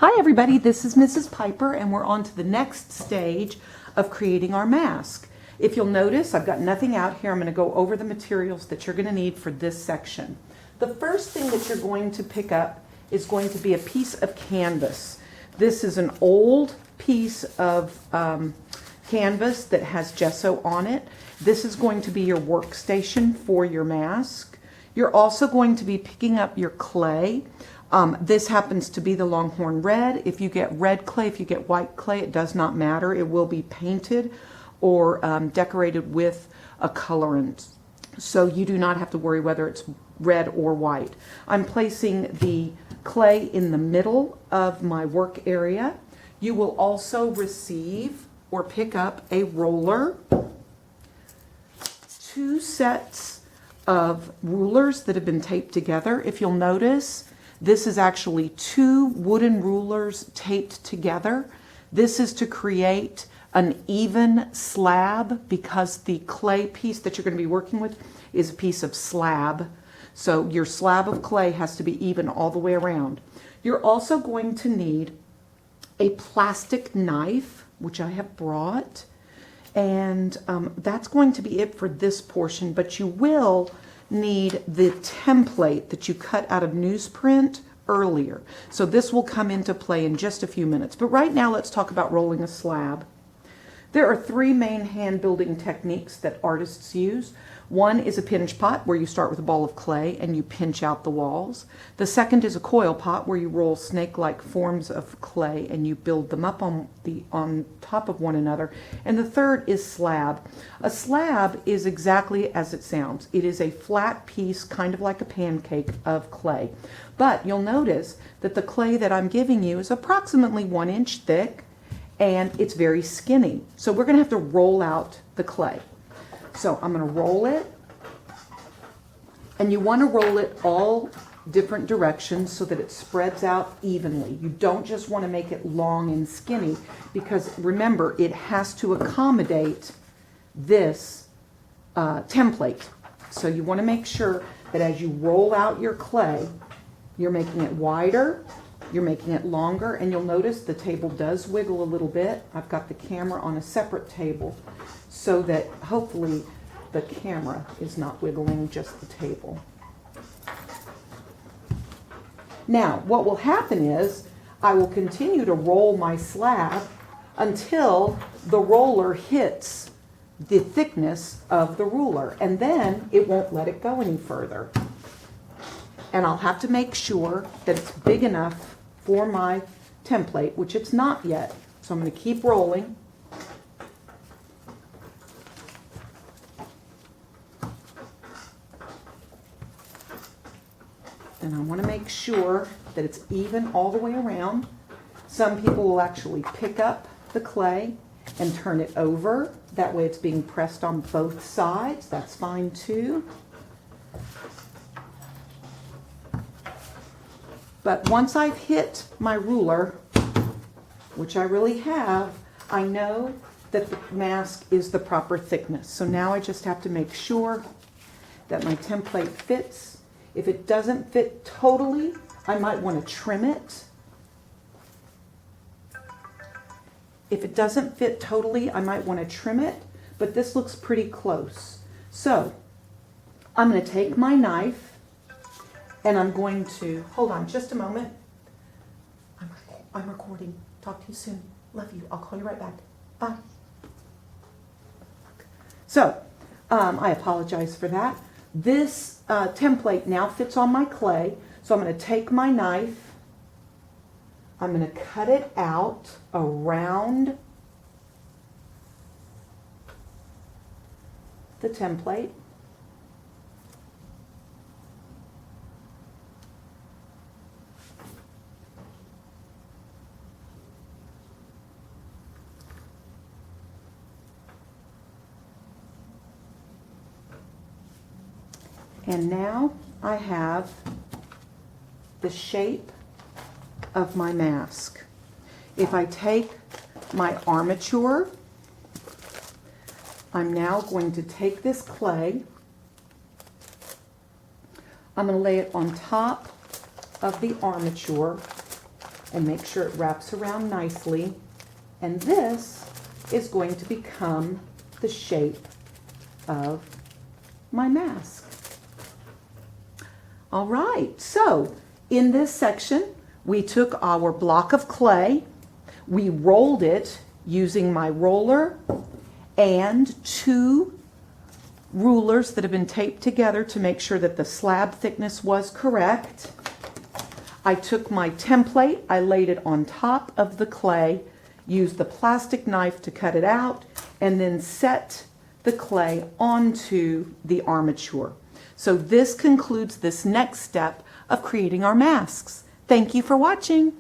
Hi everybody, this is Mrs. Piper and we're on to the next stage of creating our mask. If you'll notice, I've got nothing out here. I'm going to go over the materials that you're going to need for this section. The first thing that you're going to pick up is going to be a piece of canvas. This is an old piece of canvas that has gesso on it. This is going to be your workstation for your mask. You're also going to be picking up your clay. This happens to be the Longhorn Red. If you get red clay, if you get white clay, it does not matter. It will be painted or decorated with a colorant. So you do not have to worry whether it's red or white. I'm placing the clay in the middle of my work area. You will also receive or pick up a roller, 2 sets of rulers that have been taped together. If you'll notice, this is actually 2 wooden rulers taped together. This is to create an even slab because the clay piece that you're going to be working with is a piece of slab. So your slab of clay has to be even all the way around. You're also going to need a plastic knife, which I have brought. And that's going to be it for this portion, but you will need the template that you cut out of newsprint earlier. So this will come into play in just a few minutes. But right now let's talk about rolling a slab. There are 3 main hand building techniques that artists use. One is a pinch pot, where you start with a ball of clay and you pinch out the walls. The second is a coil pot, where you roll snake-like forms of clay and you build them up on top of one another. And the third is slab. A slab is exactly as it sounds. It is a flat piece, kind of like a pancake, of clay. But you'll notice that the clay that I'm giving you is approximately 1 inch thick, and it's very skinny. So we're going to have to roll out the clay. So I'm going to roll it, and you want to roll it all different directions so that it spreads out evenly. You don't just want to make it long and skinny, because remember, it has to accommodate this template. So you want to make sure that as you roll out your clay, you're making it wider, you're making it longer, and you'll notice the table does wiggle a little bit. I've got the camera on a separate table so that hopefully the camera is not wiggling, just the table. Now, what will happen is I will continue to roll my slab until the roller hits the thickness of the ruler, and then it won't let it go any further. And I'll have to make sure that it's big enough for my template, which it's not yet. So I'm going to keep rolling. And I want to make sure that it's even all the way around. Some people will actually pick up the clay and turn it over. That way it's being pressed on both sides. That's fine too. But once I've hit my ruler, which I really have, I know that the mask is the proper thickness. So now I just have to make sure that my template fits. If it doesn't fit totally, I might want to trim it. If it doesn't fit totally, I might want to trim it, but this looks pretty close. So I'm going to take my knife, and I'm going to, hold on just a moment. I'm recording. Talk to you soon. Love you. I'll call you right back. Bye. So, I apologize for that. This template now fits on my clay. So I'm going to take my knife. I'm going to cut it out around the template. And now I have the shape of my mask. If I take my armature, I'm now going to take this clay. I'm going to lay it on top of the armature. and make sure it wraps around nicely. And this is going to become the shape of my mask. All right, so in this section, we took our block of clay, we rolled it using my roller and 2 rulers that have been taped together to make sure that the slab thickness was correct. I took my template, I laid it on top of the clay, used the plastic knife to cut it out, and then set the clay onto the armature. So this concludes this next step of creating our masks. Thank you for watching.